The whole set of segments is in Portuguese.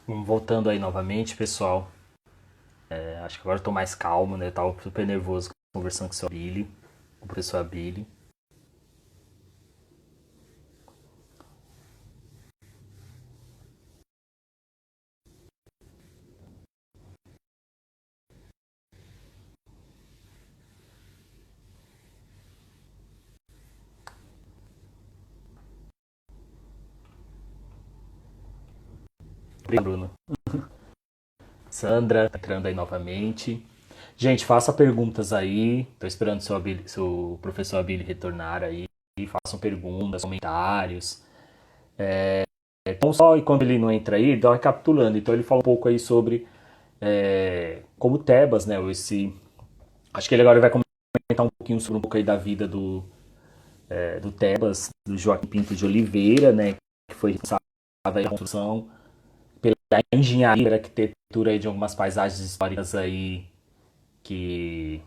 Voltando aí novamente, pessoal. Acho que agora eu tô mais calmo, né? Eu tava super nervoso conversando com o seu Billy, com o professor Abili. Bruno. Sandra, entrando aí novamente. Gente, faça perguntas aí. Tô esperando seu professor Abili retornar aí. Façam perguntas, comentários. Então, só enquanto ele não entra aí, dá recapitulando. Então, ele fala um pouco aí sobre como Tebas, né? Acho que ele agora vai comentar um pouquinho sobre um pouco aí da vida do Tebas, do Joaquim Pinto de Oliveira, né, que foi responsável pela construção, pela engenharia, pela arquitetura aí de algumas paisagens históricas aí que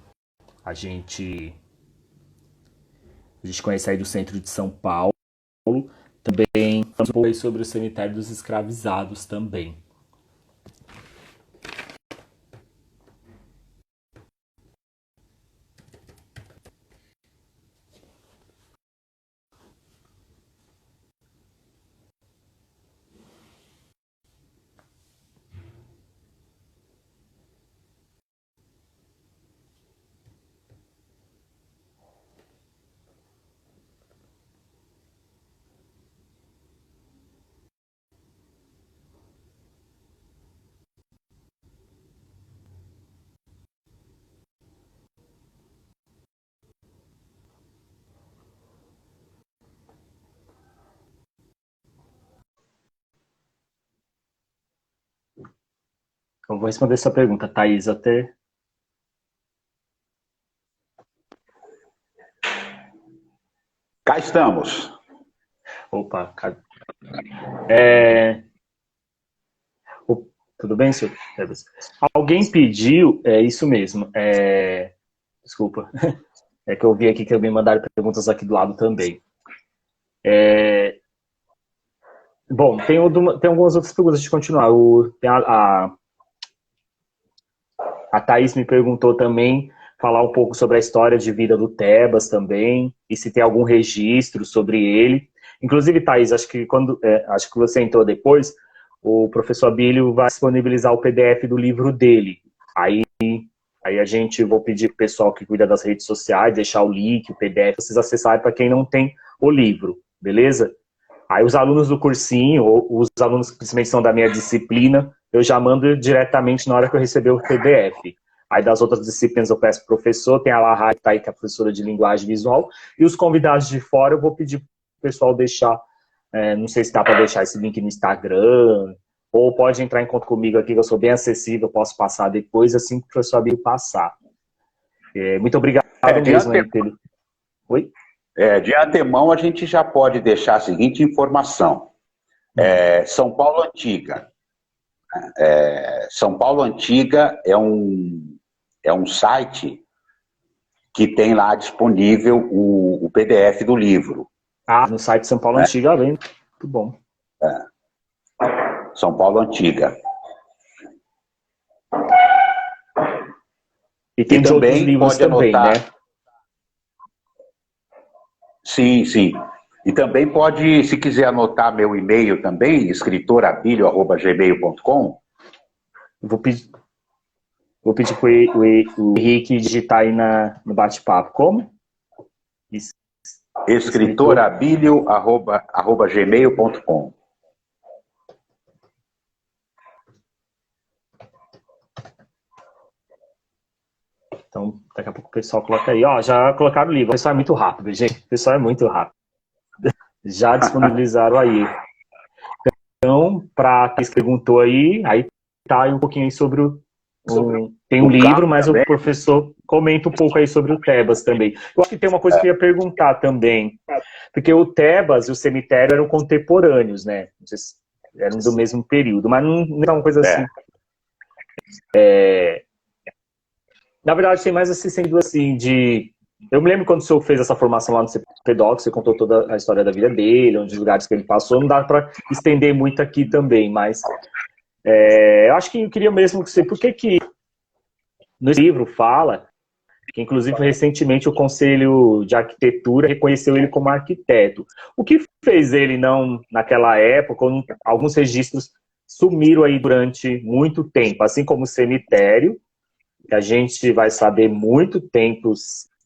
a gente, a gente conhece aí do centro de São Paulo. Também falamos um pouco aí sobre o cemitério dos escravizados também. Eu vou responder essa pergunta, Thaís, até... Cá estamos. Opa, é... Tudo bem, senhor? Alguém pediu, é isso mesmo, desculpa, é que eu vi aqui que me mandaram perguntas aqui do lado também. Bom, tem algumas outras perguntas de continuar. A Thaís me perguntou também, falar um pouco sobre a história de vida do Tebas também, e se tem algum registro sobre ele. Inclusive, Thaís, acho que você entrou depois, o professor Abílio vai disponibilizar o PDF do livro dele. Aí, aí vou pedir para o pessoal que cuida das redes sociais, deixar o link, o PDF, vocês acessarem para quem não tem o livro, beleza? Aí os alunos do cursinho, ou os alunos que principalmente são da minha disciplina, eu já mando diretamente na hora que eu receber o PDF. Aí das outras disciplinas eu peço pro professor, tem a Lahá que está aí, que é a professora de linguagem visual, e os convidados de fora eu vou pedir pro pessoal deixar, não sei se dá para deixar esse link no Instagram, ou pode entrar em contato comigo aqui, que eu sou bem acessível, eu posso passar depois, assim que o professor Abílio passar. Muito obrigado É, de, mesmo ante, aí pelo... Oi? de antemão, a gente já pode deixar a seguinte informação. São Paulo Antiga. São Paulo Antiga é um site que tem lá disponível o PDF do livro. Ah, no site São Paulo Né? Antiga, além. Muito bom. São Paulo Antiga. E tem E de outros também livros pode também, né? anotar. Sim, sim. E também pode, se quiser anotar meu e-mail também, escritorabilio@gmail.com. Vou pedir, vou pedir para o Henrique digitar aí no bate-papo. Como? Escritor. escritorabilio@gmail.com. Então, daqui a pouco o pessoal coloca aí. Ó, já colocaram o livro. O pessoal é muito rápido, gente. O pessoal é muito rápido. Já disponibilizaram aí. Então, para quem perguntou aí tá aí um pouquinho aí sobre tem um O livro, carro mas o também? professor comenta um pouco aí sobre o Tebas também. Eu acho que tem uma coisa que eu ia perguntar também. Porque o Tebas e o cemitério eram contemporâneos, né? Não sei se eram do mesmo período, mas não é uma coisa É. assim. Na verdade, tem mais assim, sendo assim, de... Eu me lembro quando o senhor fez essa formação lá no CPDOC, você contou toda a história da vida dele, onde os lugares que ele passou, não dá para estender muito aqui também, mas Eu acho que eu queria mesmo que você... Por que no livro fala que, inclusive, recentemente o Conselho de Arquitetura reconheceu ele como arquiteto. O que fez ele não, naquela época, alguns registros sumiram aí durante muito tempo, assim como o cemitério, que a gente vai saber muito tempo,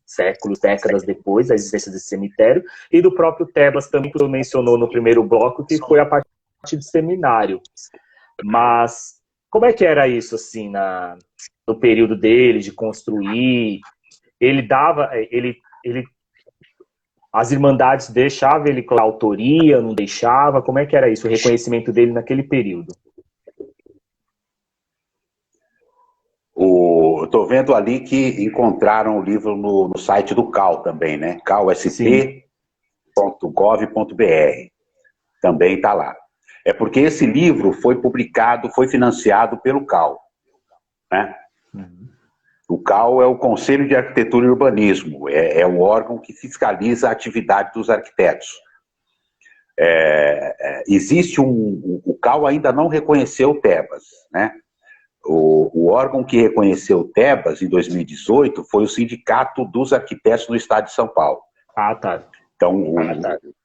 séculos, décadas depois, da existência desse cemitério, e do próprio Tebas também, que você mencionou no primeiro bloco, que foi a partir do seminário. Mas como é que era isso, assim, no período dele, de construir? As irmandades deixavam ele com a autoria, não deixava? Como é que era isso, o reconhecimento dele naquele período? Eu estou vendo ali que encontraram o livro no site do CAL também, né? calsp.gov.br. Também está lá. É porque esse livro foi publicado, foi financiado pelo CAL, né? O CAL é o Conselho de Arquitetura e Urbanismo, é o órgão que fiscaliza a atividade dos arquitetos. O CAL ainda não reconheceu o Tebas, né? O órgão que reconheceu o Tebas em 2018 foi o Sindicato dos Arquitetos do Estado de São Paulo. Ah, tá. Então, o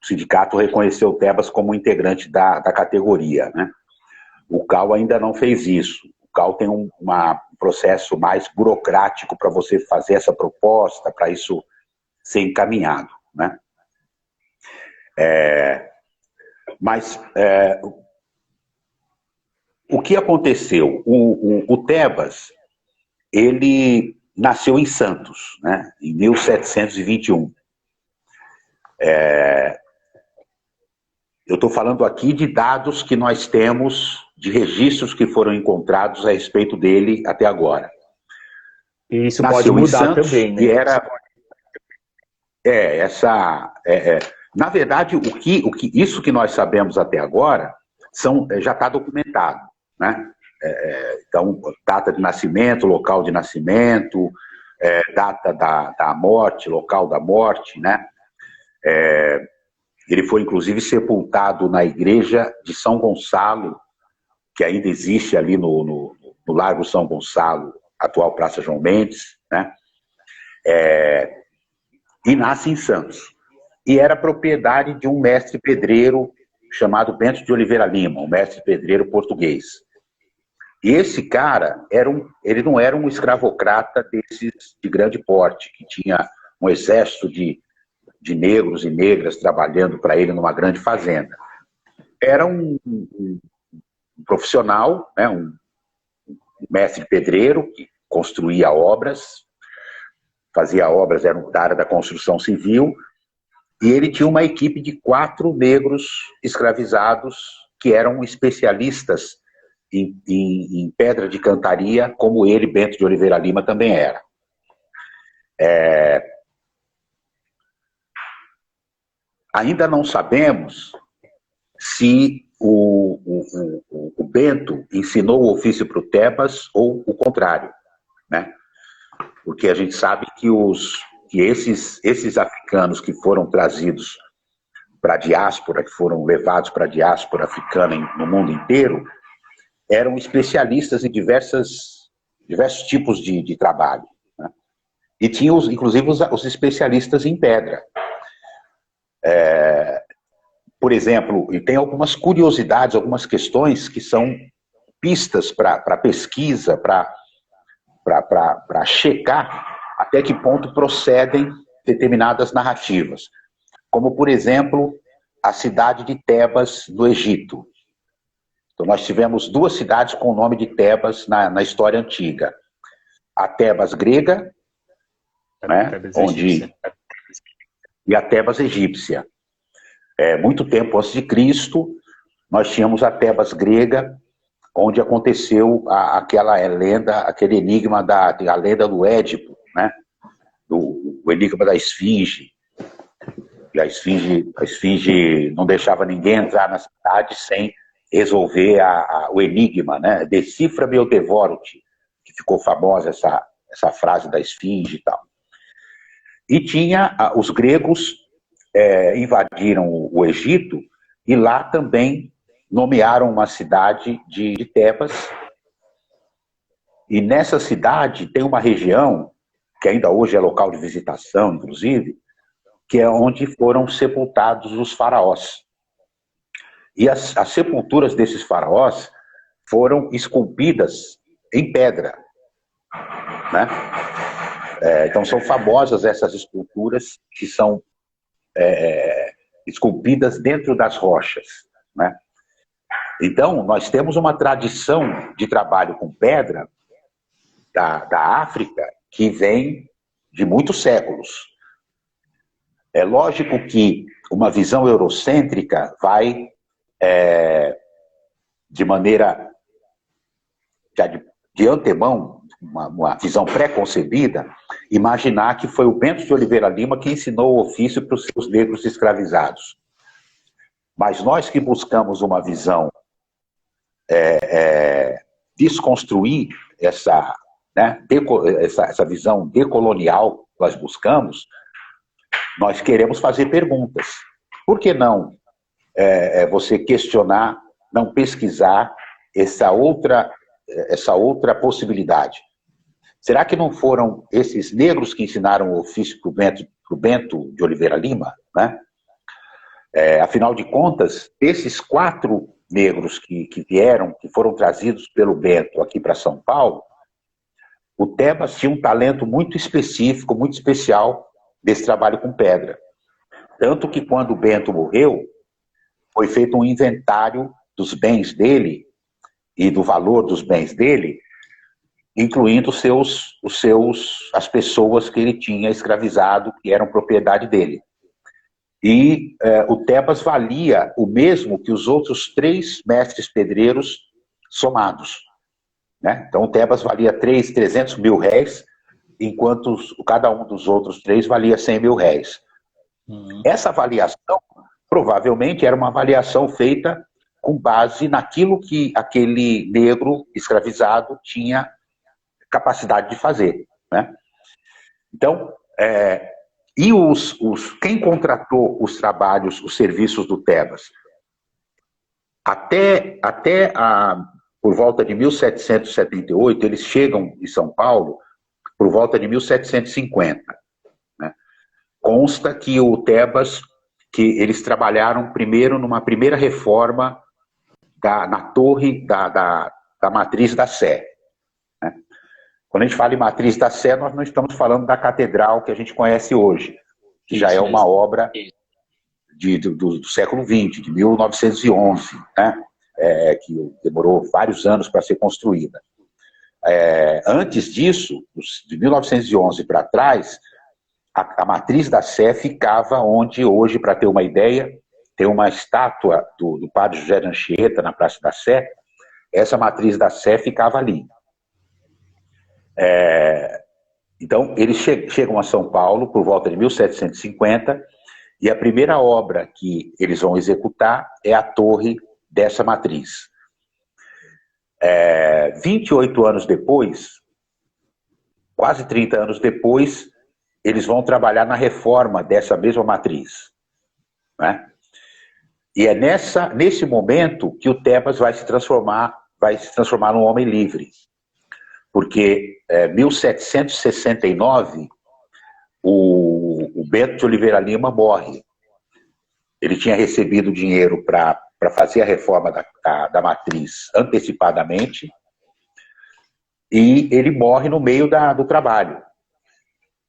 sindicato reconheceu o Tebas como integrante da categoria, né? O CAL ainda não fez isso. O CAL tem um processo mais burocrático para você fazer essa proposta, para isso ser encaminhado, né? O que aconteceu? O Tebas, ele nasceu em Santos, né? Em 1721. Eu estou falando aqui de dados que nós temos, de registros que foram encontrados a respeito dele até agora. E isso nasceu pode mudar Santos, também, né? E era... Na verdade, isso que nós sabemos até agora já está documentado, né? Então, data de nascimento, local de nascimento, data da morte, local da morte, né? Ele foi, inclusive, sepultado na igreja de São Gonçalo, que ainda existe ali no Largo São Gonçalo, atual Praça João Mendes, né? E nasce em Santos. E era propriedade de um mestre pedreiro chamado Bento de Oliveira Lima, um mestre pedreiro português. E esse cara, ele não era um escravocrata desses de grande porte, que tinha um exército de negros e negras trabalhando para ele numa grande fazenda. Era um profissional, né, um mestre pedreiro que construía obras, fazia obras, era da área da construção civil, e ele tinha uma equipe de 4 negros escravizados que eram especialistas em pedra de cantaria, como ele, Bento de Oliveira Lima, também era. Ainda não sabemos se o Bento ensinou o ofício para o Tebas ou o contrário, né? Porque a gente sabe que esses africanos que foram trazidos para a diáspora, que foram levados para a diáspora africana no mundo inteiro, eram especialistas em diversos tipos de trabalho, né? E tinham, inclusive, os especialistas em pedra. Por exemplo, e tem algumas curiosidades, algumas questões que são pistas para pesquisa, para checar até que ponto procedem determinadas narrativas. Como, por exemplo, a cidade de Tebas, no Egito. Então, nós tivemos 2 cidades com o nome de Tebas na história antiga. A Tebas grega, né, e a Tebas egípcia. Muito tempo antes de Cristo, nós tínhamos a Tebas grega, onde aconteceu aquela lenda, aquele enigma a lenda do Édipo, né? O enigma da Esfinge. E a Esfinge não deixava ninguém entrar na cidade sem resolver o enigma, né? Decifra-me ou devoro-te, que ficou famosa essa frase da Esfinge e tal. E tinha os gregos invadiram o Egito, e lá também nomearam uma cidade de Tebas, e nessa cidade tem uma região, que ainda hoje é local de visitação, inclusive, que é onde foram sepultados os faraós. E as sepulturas desses faraós foram esculpidas em pedra, né? Então são famosas essas esculturas que são esculpidas dentro das rochas, né? Então nós temos uma tradição de trabalho com pedra da África que vem de muitos séculos. É lógico que uma visão eurocêntrica vai, de maneira de antemão, uma visão pré-concebida, imaginar que foi o Bento de Oliveira Lima que ensinou o ofício para os seus negros escravizados. Mas nós que buscamos uma visão, desconstruir essa visão decolonial que nós buscamos, nós queremos fazer perguntas. Por que não você questionar, não pesquisar essa outra possibilidade? Será que não foram esses negros que ensinaram o ofício para o Bento de Oliveira Lima, né? Afinal de contas, esses 4 negros que vieram, que foram trazidos pelo Bento aqui para São Paulo, o Tebas tinha um talento muito específico, muito especial desse trabalho com pedra. Tanto que quando o Bento morreu, foi feito um inventário dos bens dele e do valor dos bens dele, incluindo as pessoas que ele tinha escravizado, que eram propriedade dele. E o Tebas valia o mesmo que os outros 3 mestres pedreiros somados, né? Então o Tebas valia 300 mil réis, enquanto cada um dos outros 3 valia 100 mil réis. Essa avaliação, provavelmente, era uma avaliação feita com base naquilo que aquele negro escravizado tinha capacidade de fazer, né? Então, quem contratou os trabalhos, os serviços do Tebas? Por volta de 1778, eles chegam em São Paulo por volta de 1750. Né? Consta que o Tebas, que eles trabalharam primeiro numa primeira reforma na torre da Matriz da Sé. Né? Quando a gente fala em Matriz da Sé, nós não estamos falando da catedral que a gente conhece hoje, que já é uma obra do século XX, de 1911, né? Que demorou vários anos para ser construída. Antes disso, de 1911 para trás, a Matriz da Sé ficava onde hoje, para ter uma ideia, tem uma estátua do padre José de Anchieta na Praça da Sé. Essa Matriz da Sé ficava ali. Então, eles chegam a São Paulo por volta de 1750, e a primeira obra que eles vão executar é a torre dessa matriz. 28 anos depois, quase 30 anos depois, eles vão trabalhar na reforma dessa mesma matriz, né? E é nesse momento que o Tebas vai se transformar num homem livre. Porque em 1769, o Bento de Oliveira Lima morre. Ele tinha recebido dinheiro para fazer a reforma da matriz antecipadamente, e ele morre no meio do trabalho.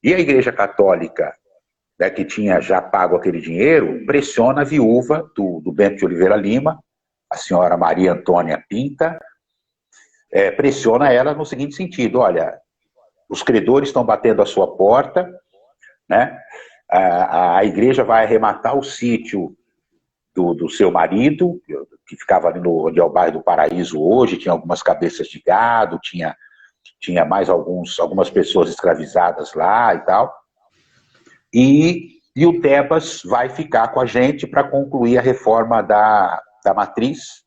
E a Igreja Católica, né, que tinha já pago aquele dinheiro, pressiona a viúva do Bento de Oliveira Lima, a senhora Maria Antônia Pinta, pressiona ela no seguinte sentido: olha, os credores estão batendo a sua porta, né? A igreja vai arrematar o sítio do seu marido, que ficava ali onde é o bairro do Paraíso hoje, tinha algumas cabeças de gado, tinha mais algumas pessoas escravizadas lá e tal, e o Tebas vai ficar com a gente para concluir a reforma da matriz.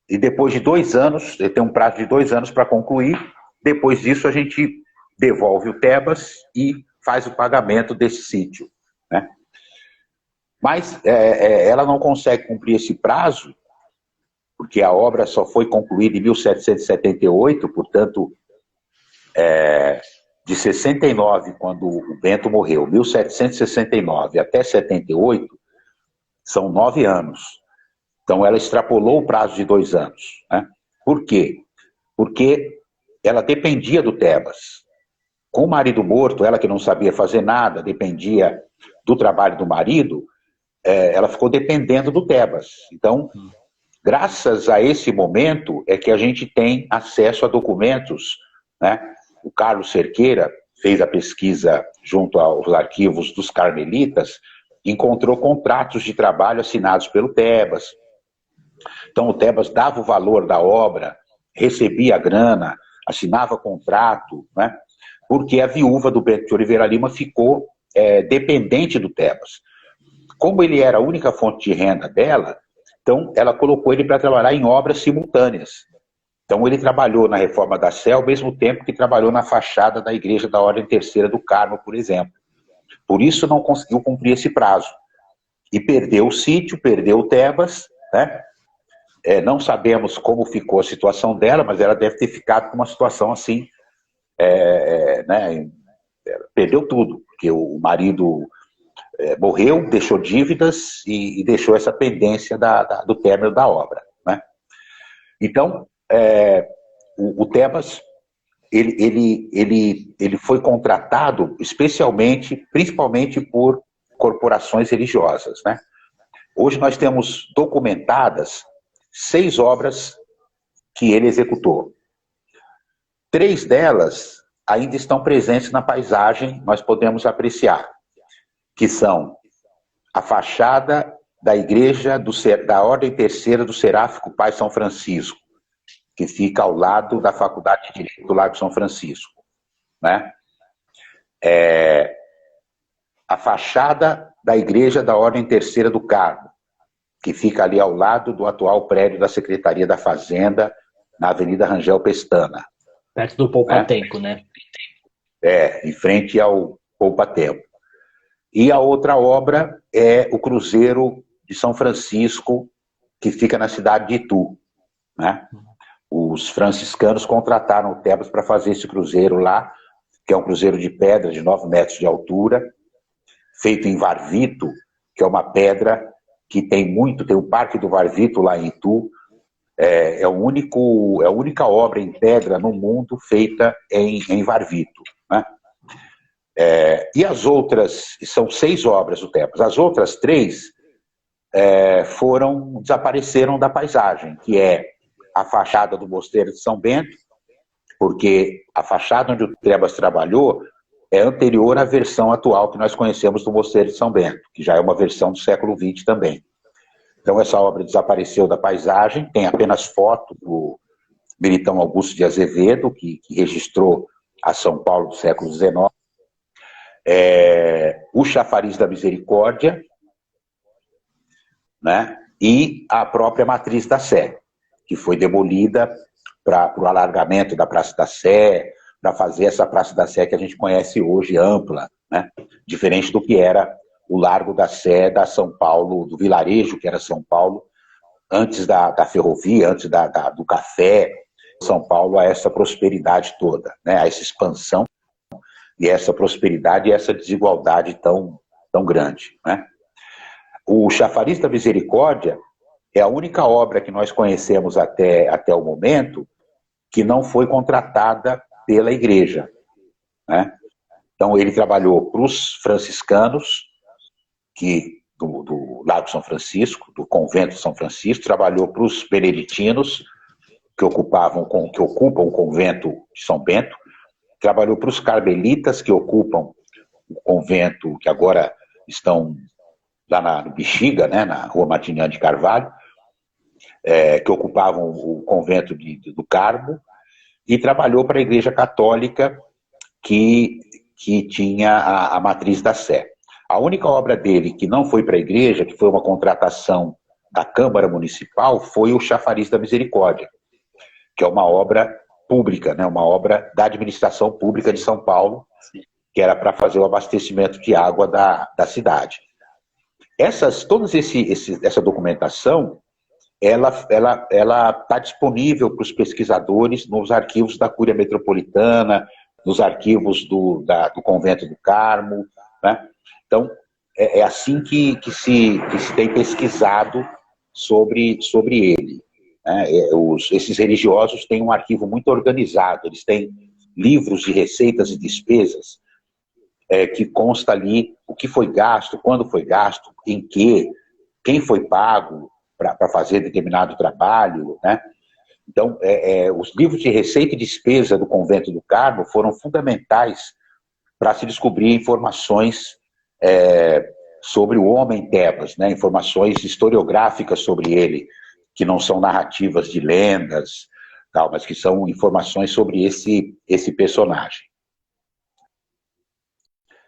E depois de 2 anos, ele tem um prazo de 2 anos para concluir. Depois disso, a gente devolve o Tebas e faz o pagamento desse sítio, né? Mas ela não consegue cumprir esse prazo porque a obra só foi concluída em 1778, portanto, de 69, quando o Bento morreu, 1769 até 78, são 9 anos. Então, ela extrapolou o prazo de 2 anos. Né? Por quê? Porque ela dependia do Tebas. Com o marido morto, ela que não sabia fazer nada, dependia do trabalho do marido, ela ficou dependendo do Tebas. Então, graças a esse momento é que a gente tem acesso a documentos, né? O Carlos Cerqueira fez a pesquisa junto aos arquivos dos Carmelitas, encontrou contratos de trabalho assinados pelo Tebas. Então o Tebas dava o valor da obra, recebia a grana, assinava contrato, né? Porque a viúva do Bento de Oliveira Lima ficou dependente do Tebas. Como ele era a única fonte de renda dela, então ela colocou ele para trabalhar em obras simultâneas. Então ele trabalhou na reforma da Sé ao mesmo tempo que trabalhou na fachada da Igreja da Ordem Terceira do Carmo, por exemplo. Por isso não conseguiu cumprir esse prazo. E perdeu o sítio, perdeu o Tebas, né? Não sabemos como ficou a situação dela, mas ela deve ter ficado com uma situação assim, né? Perdeu tudo, porque o marido morreu, deixou dívidas e deixou essa pendência do término da obra. Né? Então, o Tebas, ele foi contratado principalmente por corporações religiosas. Né? Hoje nós temos documentadas 6 obras que ele executou. 3 delas ainda estão presentes na paisagem, nós podemos apreciar, que são a fachada da igreja da Ordem Terceira do Seráfico Pai São Francisco, que fica ao lado da Faculdade de Direito do Largo São Francisco. Né? A fachada da igreja da Ordem Terceira do Carmo, que fica ali ao lado do atual prédio da Secretaria da Fazenda, na Avenida Rangel Pestana. Perto do Poupatempo, né? Em frente ao Poupatempo. E a outra obra é o Cruzeiro de São Francisco, que fica na cidade de Itu. Né? Os franciscanos contrataram o Tebas para fazer esse cruzeiro lá, que é um cruzeiro de pedra de 9 metros de altura, feito em Varvito, que é uma pedra que tem o Parque do Varvito lá em Itu. É a única obra em pedra no mundo feita em Varvito. Né? E as outras, são 6 obras do Tebas, as outras 3 desapareceram da paisagem, que é a fachada do Mosteiro de São Bento, porque a fachada onde o Tebas trabalhou é anterior à versão atual que nós conhecemos do Mosteiro de São Bento, que já é uma versão do século XX também. Então essa obra desapareceu da paisagem, tem apenas foto do Militão Augusto de Azevedo, que registrou a São Paulo do século XIX, o Chafariz da Misericórdia, né? E a própria Matriz da Sé, que foi demolida para o alargamento da Praça da Sé, para fazer essa Praça da Sé que a gente conhece hoje, ampla, né? Diferente do que era o Largo da Sé da São Paulo, do vilarejo que era São Paulo, antes da ferrovia, antes do café, São Paulo, a essa prosperidade toda, né? A essa expansão e essa prosperidade e essa desigualdade tão grande. Né? O Chafariz da Misericórdia é a única obra que nós conhecemos até o momento que não foi contratada pela igreja. Né? Então ele trabalhou para os franciscanos, do Largo São Francisco, do Convento de São Francisco, trabalhou para os beneditinos, que ocupam o Convento de São Bento, trabalhou para os carmelitas, que ocupam o convento, que agora estão lá no Bexiga, né, na Rua Martiniano de Carvalho, que ocupavam o convento do Carmo, e trabalhou para a Igreja Católica, que tinha a Matriz da Sé. A única obra dele que não foi para a igreja, que foi uma contratação da Câmara Municipal, foi o Chafariz da Misericórdia, que é uma obra pública, né, uma obra da administração pública de São Paulo, que era para fazer o abastecimento de água da cidade. Toda essa documentação, ela está disponível para os pesquisadores nos arquivos da Cúria Metropolitana, nos arquivos do Convento do Carmo, né? Então, é assim que se tem pesquisado sobre ele, né? Esses religiosos têm um arquivo muito organizado, eles têm livros de receitas e despesas, que consta ali o que foi gasto, quando foi gasto, em quem foi pago para fazer determinado trabalho, né? Então, os livros de receita e despesa do Convento do Carmo foram fundamentais para se descobrir informações sobre o homem Tebas, né? Informações historiográficas sobre ele, que não são narrativas de lendas, tal, mas que são informações sobre esse personagem.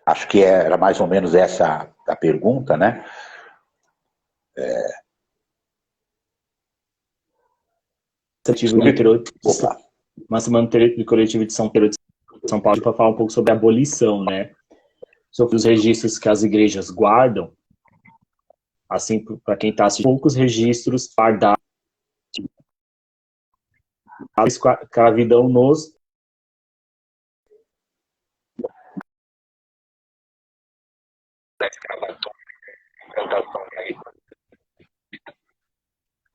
Acho que era mais ou menos essa a pergunta, né? Uma semana do coletivo de São Pedro de São Paulo para falar um pouco sobre a abolição, né? Sobre os registros que as igrejas guardam. Assim, para quem está assistindo, poucos registros guardados a escravidão nos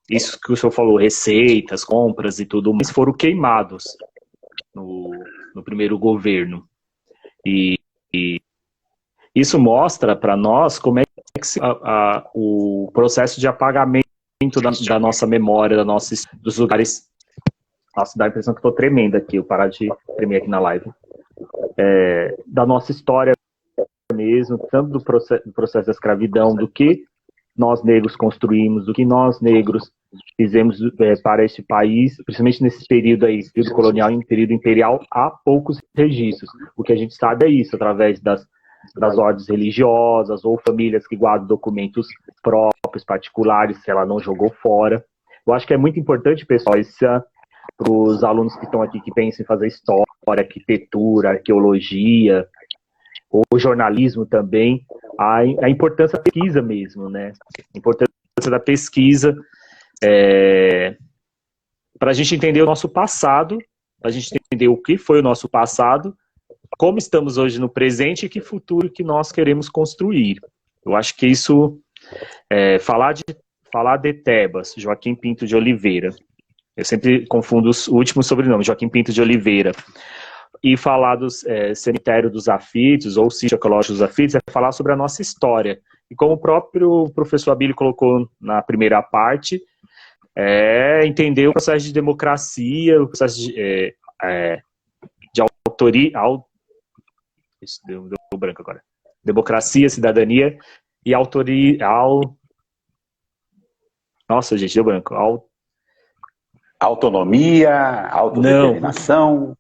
isso que o senhor falou, receitas, compras e tudo mais, foram queimados no primeiro governo. E isso mostra para nós como é que o processo de apagamento da nossa memória, dos lugares. Nossa, dá a impressão que estou tremendo aqui, eu parar de tremer aqui na live. Da nossa história mesmo, tanto do processo da escravidão, do que nós negros construímos, do que nós negros fizemos para este país, principalmente nesse período aí, período colonial e período imperial, há poucos registros. O que a gente sabe é isso, através das ordens religiosas ou famílias que guardam documentos próprios, particulares, se ela não jogou fora. Eu acho que é muito importante, pessoal, para os alunos que estão aqui, que pensam em fazer história, arquitetura, arqueologia, ou jornalismo também, a importância da pesquisa mesmo, né? A importância da pesquisa para a gente entender o nosso passado, para a gente entender o que foi o nosso passado, como estamos hoje no presente e que futuro que nós queremos construir. Eu acho que isso, falar de Tebas, Joaquim Pinto de Oliveira, eu sempre confundo o último sobrenome, Joaquim Pinto de Oliveira, e falar do cemitério dos Aflitos, ou sítio ecológico dos Aflitos, é falar sobre a nossa história. E como o próprio professor Abílio colocou na primeira parte, entender o processo de democracia, o processo de autoria... Isso deu branco agora. Democracia, cidadania e autoria... Nossa, gente, deu branco. Autonomia, autodeterminação,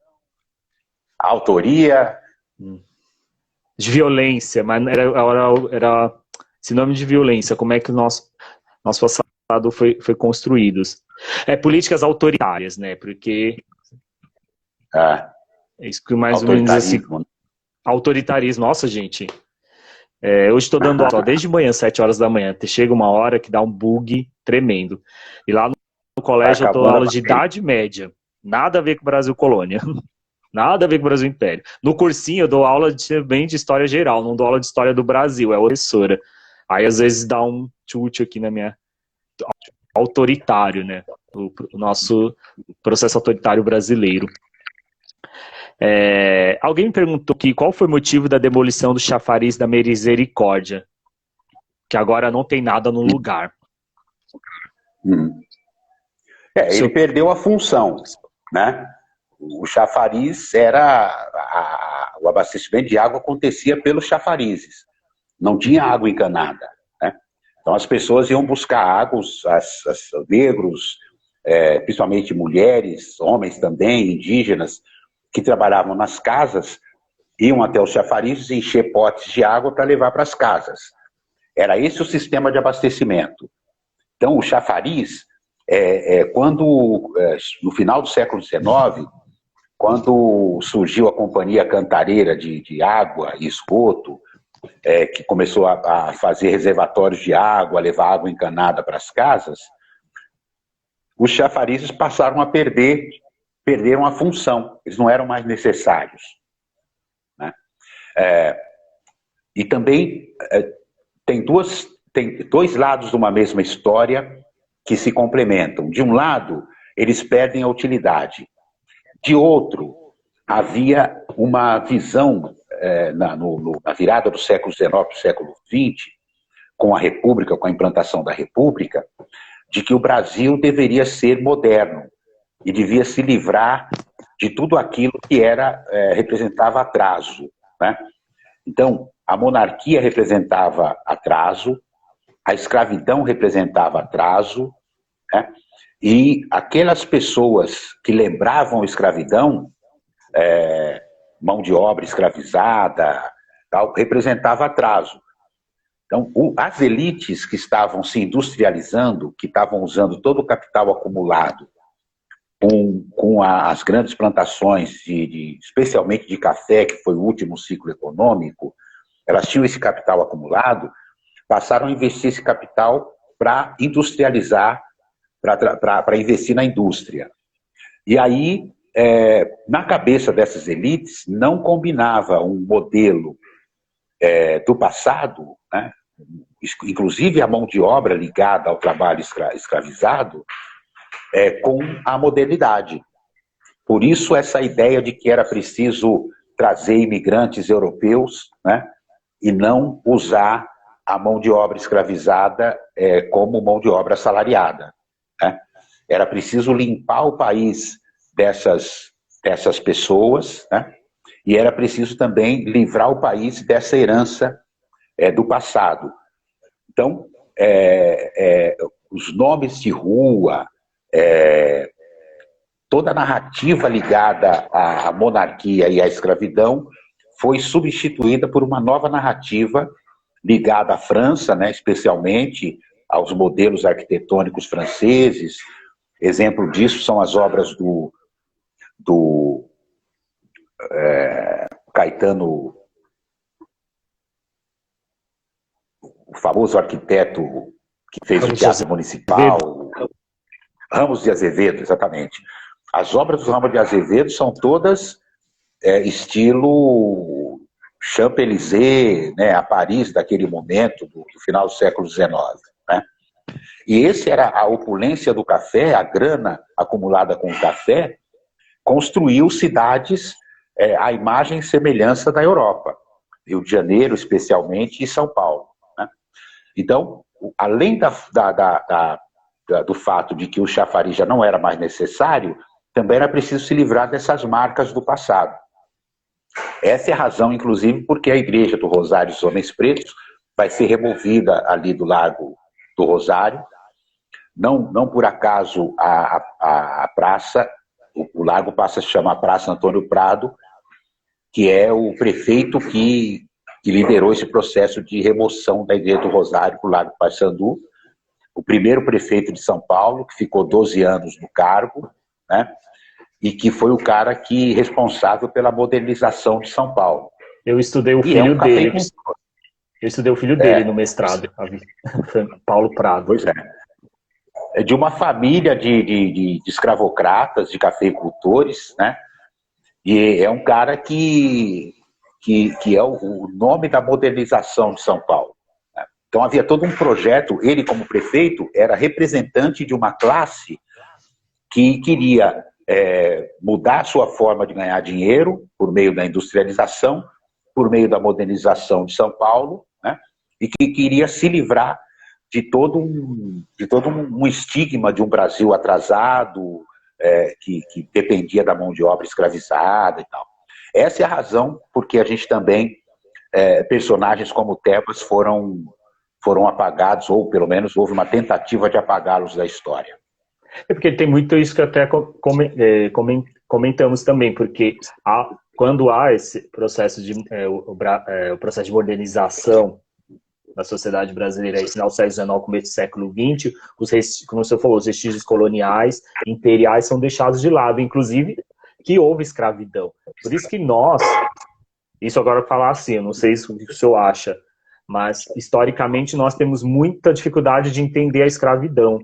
autoria. De violência, mas era sinônimo de violência. Como é que o nosso passado foi construído? Políticas autoritárias, né? Porque é isso que mais ou menos assim. Autoritarismo. Nossa, gente. Hoje estou dando aula desde manhã, 7 horas da manhã. Chega uma hora que dá um bug tremendo. E lá no colégio eu dou aula de Idade Média. Nada a ver com o Brasil Colônia. Nada a ver com o Brasil Império. No cursinho eu dou aula bem de história geral, não dou aula de história do Brasil, é professora. Aí às vezes dá um chute aqui na minha... Autoritário, né? O nosso processo autoritário brasileiro. Alguém me perguntou aqui qual foi o motivo da demolição do chafariz da Misericórdia, que agora não tem nada no lugar. Ele perdeu a função, né? O chafariz o abastecimento de água acontecia pelos chafarizes, não tinha água encanada, né? Então as pessoas iam buscar água, os negros, principalmente mulheres, homens também, indígenas, que trabalhavam nas casas, iam até os chafarizes encher potes de água para levar para as casas. Era esse o sistema de abastecimento. Então o chafariz, no final do século XIX, quando surgiu a Companhia Cantareira de Água e Esgoto, que começou a fazer reservatórios de água, a levar água encanada para as casas, os chafarizes passaram a perderam a função, eles não eram mais necessários, né? E também tem dois lados de uma mesma história que se complementam. De um lado, eles perdem a utilidade. De outro, havia uma visão na virada do século XIX para o século XX, com a República, com a implantação da República, de que o Brasil deveria ser moderno e devia se livrar de tudo aquilo que representava atraso, né? Então, a monarquia representava atraso, a escravidão representava atraso, né? E aquelas pessoas que lembravam a escravidão, mão de obra escravizada, tal, representava atraso. Então, as elites que estavam se industrializando, que estavam usando todo o capital acumulado com as grandes plantações, especialmente de café, que foi o último ciclo econômico, elas tinham esse capital acumulado, passaram a investir esse capital para industrializar, para investir na indústria. E aí, na cabeça dessas elites, não combinava um modelo do passado, né? Inclusive a mão de obra ligada ao trabalho escravizado, com a modernidade. Por isso, essa ideia de que era preciso trazer imigrantes europeus, né, e não usar a mão de obra escravizada como mão de obra assalariada, né? Era preciso limpar o país dessas pessoas, né? E era preciso também livrar o país dessa herança do passado. Então, os nomes de rua, toda a narrativa ligada à monarquia e à escravidão foi substituída por uma nova narrativa ligada à França, né, especialmente aos modelos arquitetônicos franceses. Exemplo disso são as obras do Caetano, o famoso arquiteto que fez o Teatro Municipal, Ramos de Azevedo, exatamente. As obras do Ramos de Azevedo são todas estilo Champs-Élysées, né, a Paris daquele momento, do final do século XIX. Né? E esse era a opulência do café, a grana acumulada com o café, construiu cidades à imagem e semelhança da Europa. Rio de Janeiro, especialmente, e São Paulo. Né? Então, além do fato de que o chafariz já não era mais necessário, também era preciso se livrar dessas marcas do passado. Essa é a razão, inclusive, porque a Igreja do Rosário dos Homens Pretos vai ser removida ali do Largo do Rosário. Não por acaso a praça, o largo passa a se chamar Praça Antônio Prado, que é o prefeito que liderou esse processo de remoção da Igreja do Rosário para o Largo Paissandu, o primeiro prefeito de São Paulo, que ficou 12 anos no cargo, né? E que foi o cara responsável pela modernização de São Paulo. Eu estudei o filho dele. Eu estudei o filho dele no mestrado, Paulo Prado. Pois é. É de uma família de escravocratas, de cafeicultores, né? E é um cara que é o nome da modernização de São Paulo. Né? Então havia todo um projeto, ele como prefeito era representante de uma classe que queria mudar a sua forma de ganhar dinheiro por meio da industrialização, por meio da modernização de São Paulo, né? E que queria se livrar de todo um estigma de um Brasil atrasado, que dependia da mão de obra escravizada e tal. Essa é a razão porque a gente também, personagens como Tebas foram apagados, ou pelo menos houve uma tentativa de apagá-los da história. Porque tem muito isso que até comentamos também, porque quando há esse processo o processo de modernização da sociedade brasileira, final do século XIX, começo do século XX, como você falou, os vestígios coloniais, imperiais são deixados de lado, inclusive que houve escravidão. Por isso que isso agora falar assim, eu não sei o que o senhor acha, mas historicamente nós temos muita dificuldade de entender a escravidão.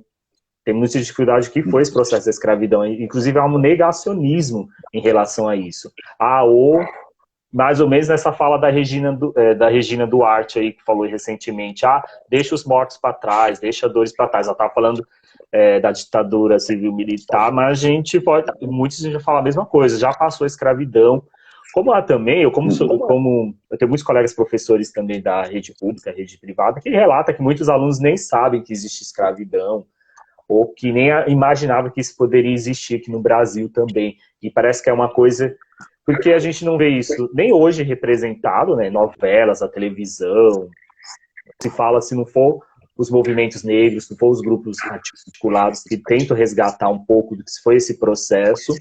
tem muita dificuldade que foi esse processo da escravidão. Inclusive, há um negacionismo em relação a isso. Ou mais ou menos nessa fala da Regina Duarte aí, que falou recentemente, deixa os mortos para trás, deixa dores para trás. Ela estava falando da ditadura civil-militar, mas muitos já falam a mesma coisa, já passou a escravidão. Como lá também, eu tenho muitos colegas professores também da rede pública, rede privada, que relata que muitos alunos nem sabem que existe escravidão, ou que nem imaginavam que isso poderia existir aqui no Brasil também. E parece que é uma coisa... Porque a gente não vê isso nem hoje representado, né, novelas, a televisão, se fala, se não for os movimentos negros, se não for os grupos articulados que tentam resgatar um pouco do que foi esse processo,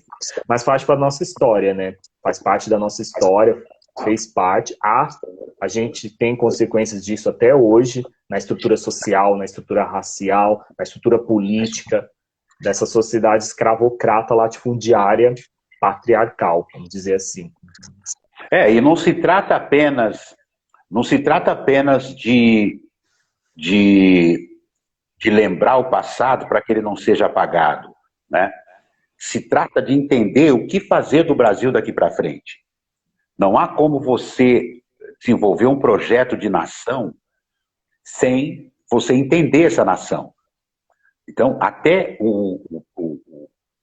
mas faz parte da nossa história, né? Faz parte da nossa história, fez parte. A gente tem consequências disso até hoje, na estrutura social, na estrutura racial, na estrutura política, dessa sociedade escravocrata, latifundiária, patriarcal, vamos dizer assim. E não se trata apenas de lembrar o passado para que ele não seja apagado, né? Se trata de entender o que fazer do Brasil daqui para frente. Não há como você desenvolver um projeto de nação sem você entender essa nação. Então, até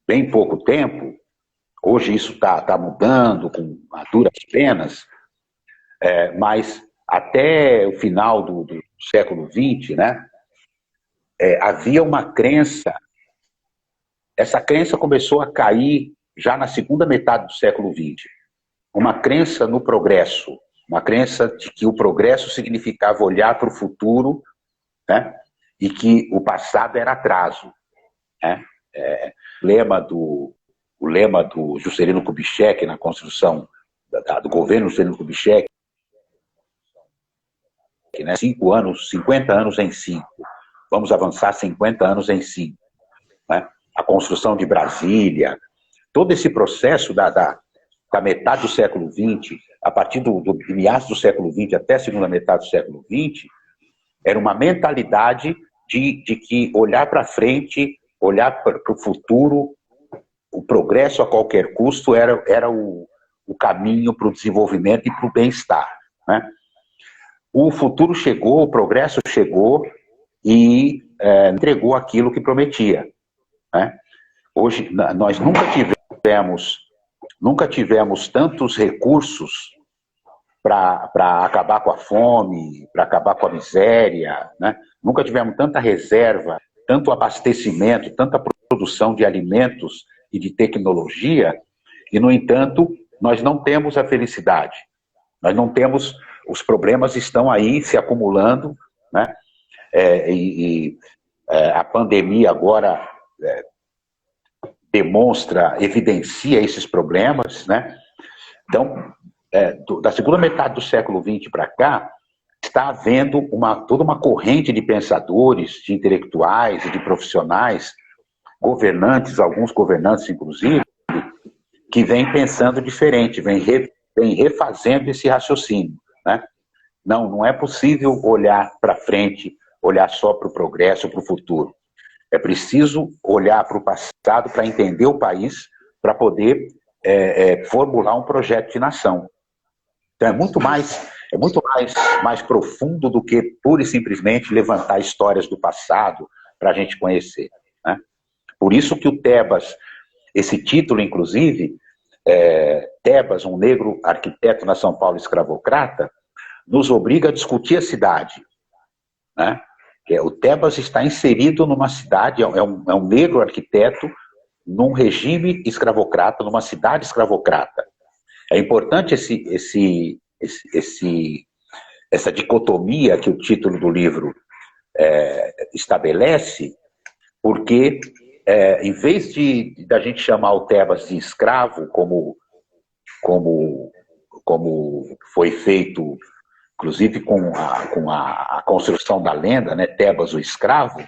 bem pouco tempo, hoje isso está mudando com duras penas, mas até o final do século XX, né, havia uma crença, essa crença começou a cair já na segunda metade do século XX, uma crença no progresso, uma crença de que o progresso significava olhar para o futuro, né, e que o passado era atraso, né? O lema do Juscelino Kubitschek na construção do governo Juscelino Kubitschek, né? 50 anos em 5. Vamos avançar 50 anos em 5. Né? A construção de Brasília, todo esse processo da metade do século XX, a partir do meados do século XX até a segunda metade do século XX, era uma mentalidade de que olhar para frente, olhar para o futuro, o progresso a qualquer custo era o caminho para o desenvolvimento e para o bem-estar, né? O futuro chegou, o progresso chegou e entregou aquilo que prometia, né? Hoje, nós nunca tivemos tantos recursos para acabar com a fome, para acabar com a miséria, né? Nunca tivemos tanta reserva, tanto abastecimento, tanta produção de alimentos e de tecnologia, e, no entanto, nós não temos a felicidade. Nós não temos, os problemas estão aí se acumulando, né? A pandemia agora evidencia esses problemas, né? Então, da segunda metade do século XX para cá, está havendo toda uma corrente de pensadores, de intelectuais e de profissionais, governantes, alguns governantes inclusive, que vêm pensando diferente, vêm refazendo esse raciocínio, né? Não é possível olhar para frente, olhar só para o progresso, para o futuro. É preciso olhar para o passado para entender o país, para poder formular um projeto de nação. Então é muito mais profundo do que pura e simplesmente levantar histórias do passado para a gente conhecer, né? Por isso que o Tebas, esse título inclusive, Tebas, um negro arquiteto na São Paulo escravocrata, nos obriga a discutir a cidade, né? O Tebas está inserido numa cidade, é um negro arquiteto num regime escravocrata, numa cidade escravocrata. É importante essa dicotomia que o título do livro estabelece, porque em vez da gente chamar o Tebas de escravo, como foi feito, inclusive com a construção da lenda, né, Tebas o escravo,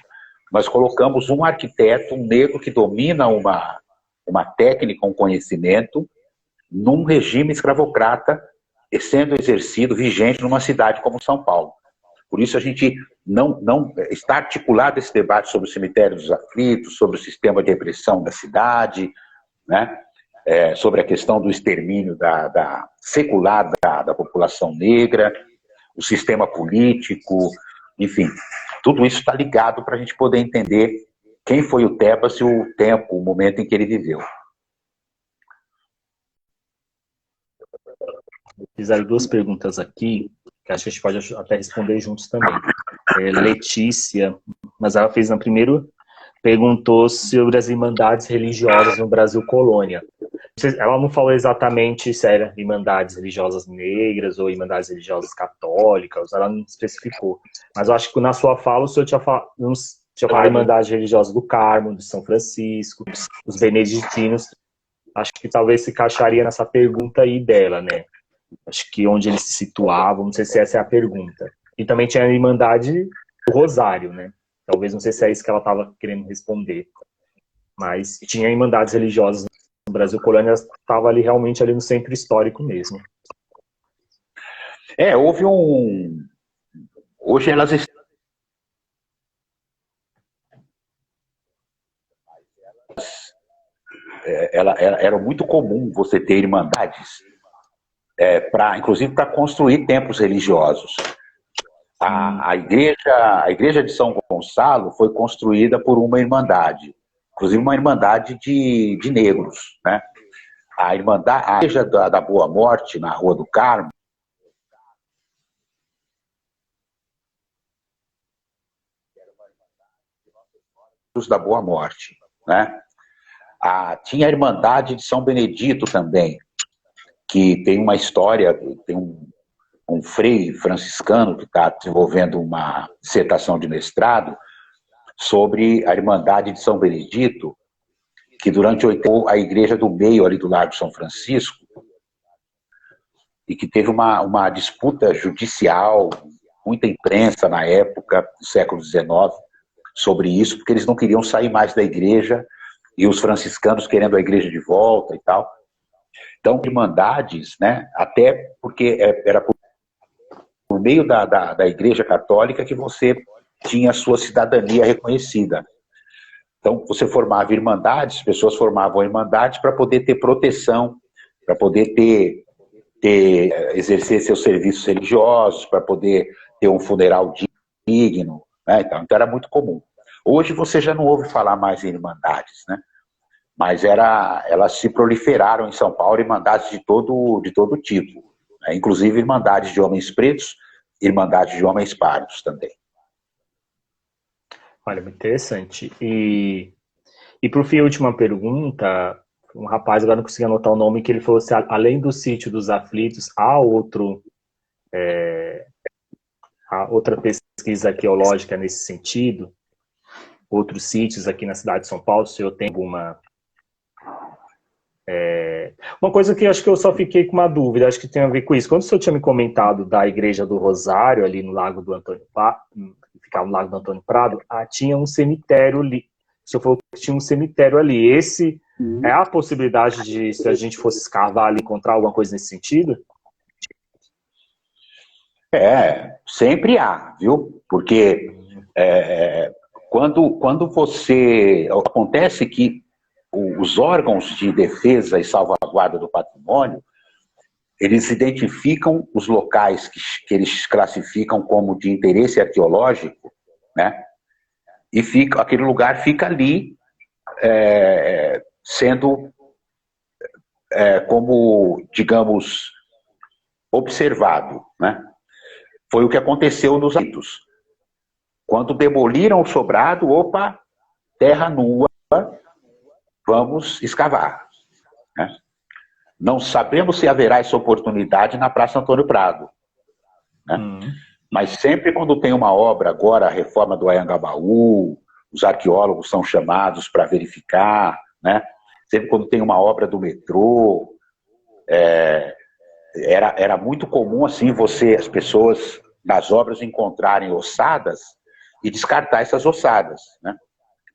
nós colocamos um arquiteto, um negro que domina uma técnica, um conhecimento, num regime escravocrata, sendo exercido, vigente numa cidade como São Paulo. Por isso a gente não está articulado esse debate sobre o cemitério dos aflitos, sobre o sistema de repressão da cidade, né? Sobre a questão do extermínio secular da população negra, o sistema político, enfim, tudo isso está ligado para a gente poder entender quem foi o Tebas e o tempo, o momento em que ele viveu. Fizeram duas perguntas aqui, que acho que a gente pode até responder juntos também. Letícia, mas ela fez na primeira, perguntou sobre as irmandades religiosas no Brasil colônia. Ela não falou exatamente se eram irmandades religiosas negras ou irmandades religiosas católicas, ela não especificou. Mas eu acho que na sua fala o senhor tinha falado da irmandade religiosa do Carmo, de São Francisco, os beneditinos. Acho que talvez se encaixaria nessa pergunta aí dela, né? Acho que onde eles se situavam, não sei se essa é a pergunta. E também tinha a Irmandade do Rosário, né? Talvez, não sei se é isso que ela estava querendo responder. Mas tinha irmandades religiosas no Brasil colônia, estava ali realmente ali no centro histórico mesmo. Houve um... Hoje elas era muito comum você ter irmandades, inclusive para construir templos religiosos. A igreja de São Gonçalo foi construída por uma irmandade, inclusive uma irmandade de negros, né? A igreja da Boa Morte, na Rua do Carmo, da Boa Morte, né? Tinha a Irmandade de São Benedito também, que tem uma história, tem um frei franciscano que está desenvolvendo uma dissertação de mestrado sobre a Irmandade de São Benedito, que durante a igreja do meio ali do Largo São Francisco, e que teve uma disputa judicial, muita imprensa na época, do século XIX, sobre isso, porque eles não queriam sair mais da igreja, e os franciscanos querendo a igreja de volta e tal. Então, irmandades, né, até porque era por meio da igreja católica que você tinha a sua cidadania reconhecida. Então, você formava irmandades, pessoas formavam irmandades para poder ter proteção, para poder exercer seus serviços religiosos, para poder ter um funeral digno, né? Então era muito comum. Hoje você já não ouve falar mais em irmandades, né? Mas elas se proliferaram em São Paulo, irmandades de todo tipo, né? Inclusive irmandades de homens pretos, irmandades de homens pardos também. Olha, muito interessante. E por fim, a última pergunta, um rapaz, agora não consegui anotar o nome, que ele falou assim, além do sítio dos aflitos, há outra pesquisa arqueológica nesse sentido? Outros sítios aqui na cidade de São Paulo, se eu tenho alguma... Uma coisa que eu acho que eu só fiquei com uma dúvida, acho que tem a ver com isso. Quando o senhor tinha me comentado da Igreja do Rosário, ali no Lago do Antônio Prado, ficava no Lago do Antônio Prado, tinha um cemitério ali. O senhor falou que tinha um cemitério ali. Esse é a possibilidade de, se a gente fosse escavar ali, encontrar alguma coisa nesse sentido? Sempre há, viu? Porque quando você... Acontece que os órgãos de defesa e salvaguarda do patrimônio, eles identificam os locais que eles classificam como de interesse arqueológico, né? E aquele lugar fica ali sendo como, digamos, observado, né? Foi o que aconteceu nos ritos. Quando demoliram o sobrado, opa, terra nua, vamos escavar, né? Não sabemos se haverá essa oportunidade na Praça Antônio Prado, né? Mas sempre quando tem uma obra, agora a reforma do Anhangabaú, os arqueólogos são chamados para verificar, né? Sempre quando tem uma obra do metrô, era muito comum assim as pessoas nas obras encontrarem ossadas e descartar essas ossadas, né?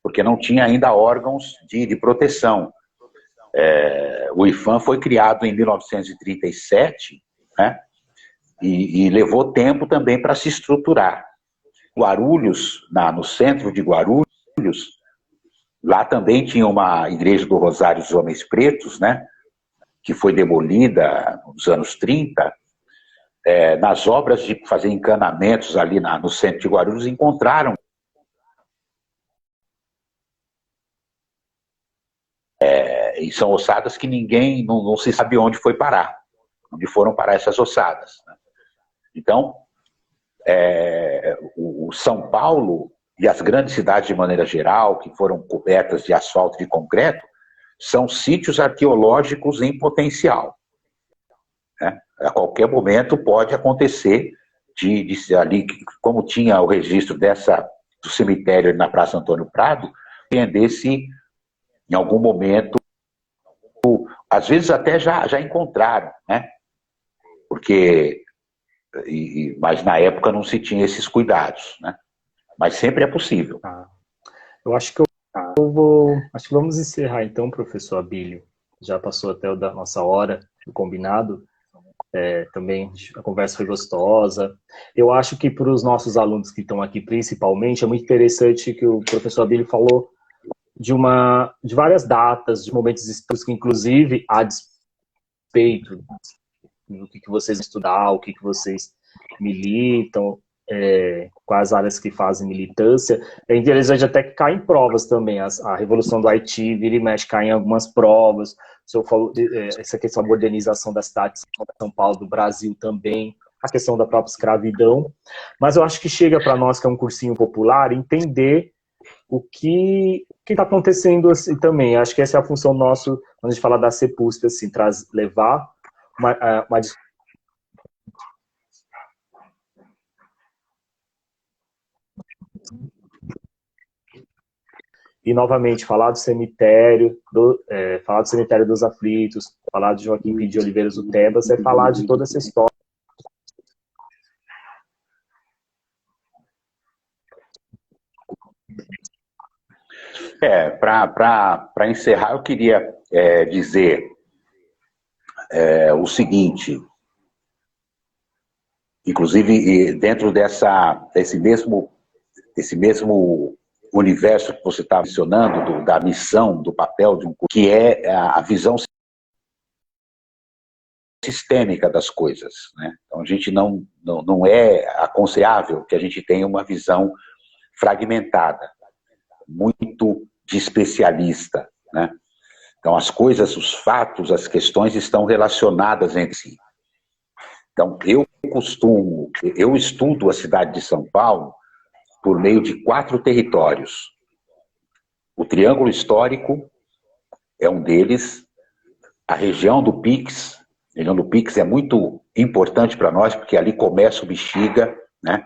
Porque não tinha ainda órgãos de proteção. O IPHAN foi criado em 1937, né? E levou tempo também para se estruturar. Guarulhos, no centro de Guarulhos, lá também tinha uma igreja do Rosário dos Homens Pretos, né, que foi demolida nos anos 30. Nas obras de fazer encanamentos ali no centro de Guarulhos, encontraram. E são ossadas que ninguém, não se sabe onde foi parar, onde foram parar essas ossadas, né? Então, o São Paulo e as grandes cidades de maneira geral, que foram cobertas de asfalto e de concreto, são sítios arqueológicos em potencial, né? A qualquer momento pode acontecer de ali, como tinha o registro do cemitério na Praça Antônio Prado, entender-se em algum momento, às vezes até já encontraram, né? Mas na época não se tinha esses cuidados, né? Mas sempre é possível. Eu acho que acho que vamos encerrar então, professor Abílio. Já passou até da nossa hora do combinado. Também a conversa foi gostosa. Eu acho que para os nossos alunos que estão aqui principalmente, é muito interessante que o professor Abílio falou de várias datas, de momentos históricos que, inclusive, a despeito do que vocês estudam, o que vocês militam, quais áreas que fazem militância, é interessante até que cai em provas também. A Revolução do Haiti vira e mexe, cai em algumas provas. O senhor falou essa questão da modernização da cidade de São Paulo, do Brasil também, a questão da própria escravidão. Mas eu acho que chega para nós, que é um cursinho popular, entender o que está acontecendo assim, também. Acho que essa é a função nossa, quando a gente fala da CEPUSP, assim, levar uma e, novamente, falar do cemitério, falar do cemitério dos aflitos, falar de Joaquim Pires de Oliveiras do Tebas, é falar de toda essa história. Para encerrar, eu queria dizer o seguinte, inclusive dentro desse mesmo universo que você está mencionando, da missão, do papel, que é a visão sistêmica das coisas, né? Então a gente não é aconselhável que a gente tenha uma visão fragmentada, muito de especialista, né? Então as coisas, os fatos, as questões estão relacionadas entre si. Então eu estudo a cidade de São Paulo por meio de 4 territórios. O Triângulo Histórico é um deles, a região do Pix. A região do Pix é muito importante para nós, porque ali começa o Bexiga, né?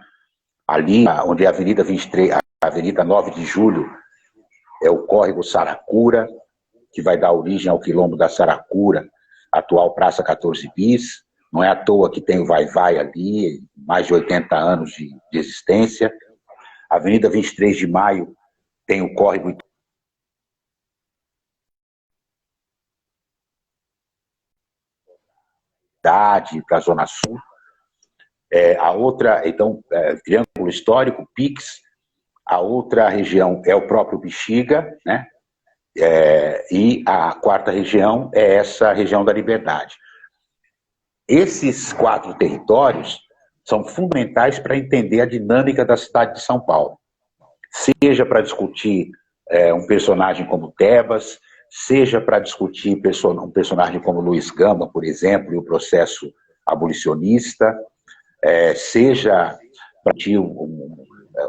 Ali, onde é a Avenida 23, a Avenida 9 de Julho, é o córrego Saracura, que vai dar origem ao quilombo da Saracura, atual Praça 14 Bis. Não é à toa que tem o Vai-Vai ali, mais de 80 anos de existência. A Avenida 23 de Maio tem o córrego para a Zona Sul. A outra, então, Triângulo Histórico, Pix. A outra região é o próprio Bexiga, né? E a 4ª região é essa região da Liberdade. Esses 4 territórios são fundamentais para entender a dinâmica da cidade de São Paulo. Seja para discutir um personagem como Tebas, seja para discutir um personagem como Luiz Gama, por exemplo, e o processo abolicionista, seja para discutir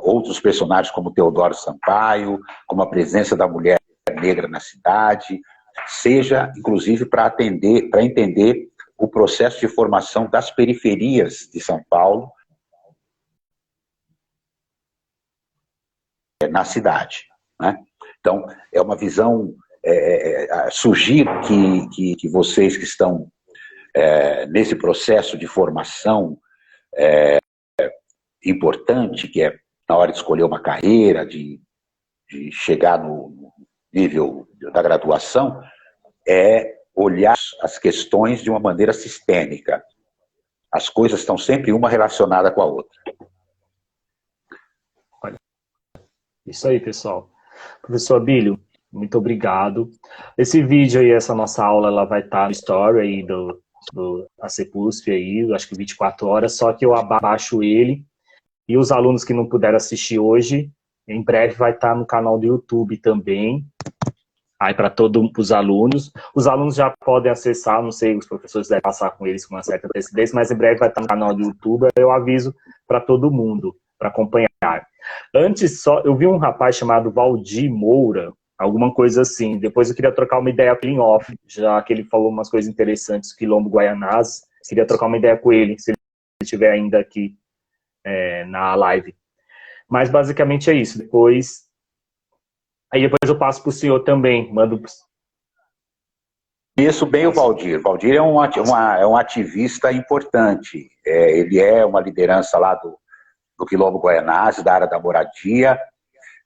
outros personagens como Teodoro Sampaio, como a presença da mulher negra na cidade, seja, inclusive, para entender o processo de formação das periferias de São Paulo na cidade, né? Então, é uma visão, sugiro que vocês que estão nesse processo de formação importante, que é na hora de escolher uma carreira, de chegar no nível da graduação, olhar as questões de uma maneira sistêmica. As coisas estão sempre uma relacionada com a outra. Isso aí, pessoal. Professor Abílio, muito obrigado. Esse vídeo aí, essa nossa aula, ela vai estar no story aí do ACPUSP aí, acho que 24 horas, só que eu abaixo ele. E os alunos que não puderam assistir hoje, em breve vai estar no canal do YouTube também, aí para todos os alunos. Os alunos já podem acessar, não sei, os professores devem passar com eles com uma certa antecedência, mas em breve vai estar no canal do YouTube, eu aviso para todo mundo, para acompanhar. Antes só, eu vi um rapaz chamado Valdir Moura, alguma coisa assim, depois eu queria trocar uma ideia com ele em off, já que ele falou umas coisas interessantes, Quilombo Guaianazes, queria trocar uma ideia com ele, se ele estiver ainda aqui na live. Mas basicamente é isso. Aí depois eu passo para o senhor também. Mando. Conheço bem o Valdir. Valdir é um ativista importante. Ele é uma liderança lá do Quilombo Guaianazes, da área da moradia.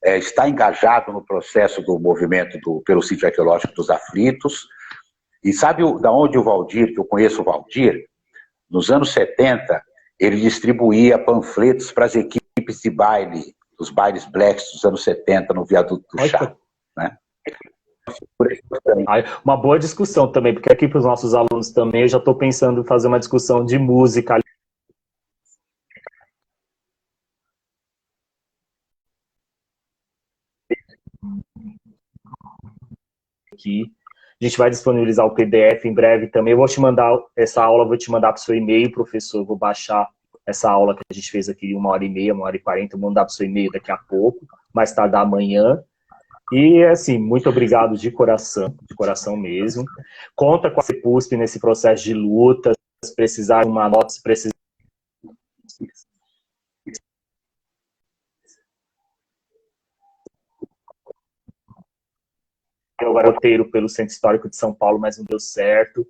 Está engajado no processo do movimento pelo sítio arqueológico dos aflitos. E sabe da onde o Valdir, que eu conheço o Valdir? Nos anos 70, ele distribuía panfletos para as equipes de baile, os bailes blacks dos anos 70, no Viaduto do Chá. Né? Uma boa discussão também, porque aqui para os nossos alunos também, eu já estou pensando em fazer uma discussão de música aqui. A gente vai disponibilizar o PDF em breve também. Eu vou te mandar essa aula, vou te mandar para o seu e-mail, professor. Eu vou baixar essa aula que a gente fez aqui, 1h30, 1h40, vou mandar para o seu e-mail daqui a pouco, mais tarde da manhã. E, assim, muito obrigado de coração mesmo. Conta com a CEPUSP nesse processo de luta, se precisar de uma nota, se precisar. Eu era roteiro pelo Centro Histórico de São Paulo, mas não deu certo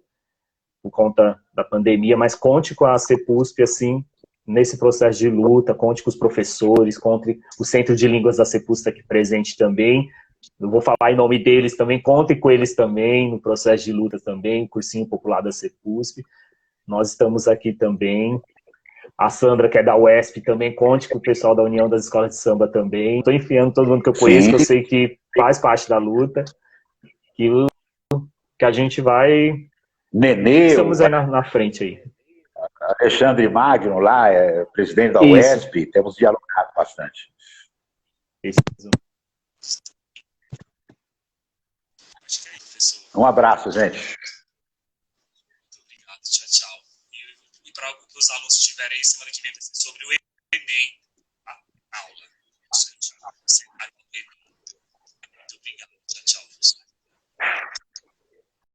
por conta da pandemia, mas conte com a CEPUSP, assim, nesse processo de luta, conte com os professores, conte o Centro de Línguas da CEPUSP aqui presente também. Eu vou falar em nome deles também, contem com eles também no processo de luta também, cursinho popular da CEPUSP. Nós estamos aqui também. A Sandra, que é da UESP, também conte com o pessoal da União das Escolas de Samba também. Estou enfiando todo mundo que eu conheço, que eu sei que faz parte da luta, que a gente vai... Nenê, estamos aí na frente aí. Alexandre Magno lá, presidente da Isso. UESP, temos dialogado bastante. Isso. Um abraço, gente. Muito obrigado, tchau, tchau. E para os alunos que estiverem aí, semana que vem vai ser sobre o Enem.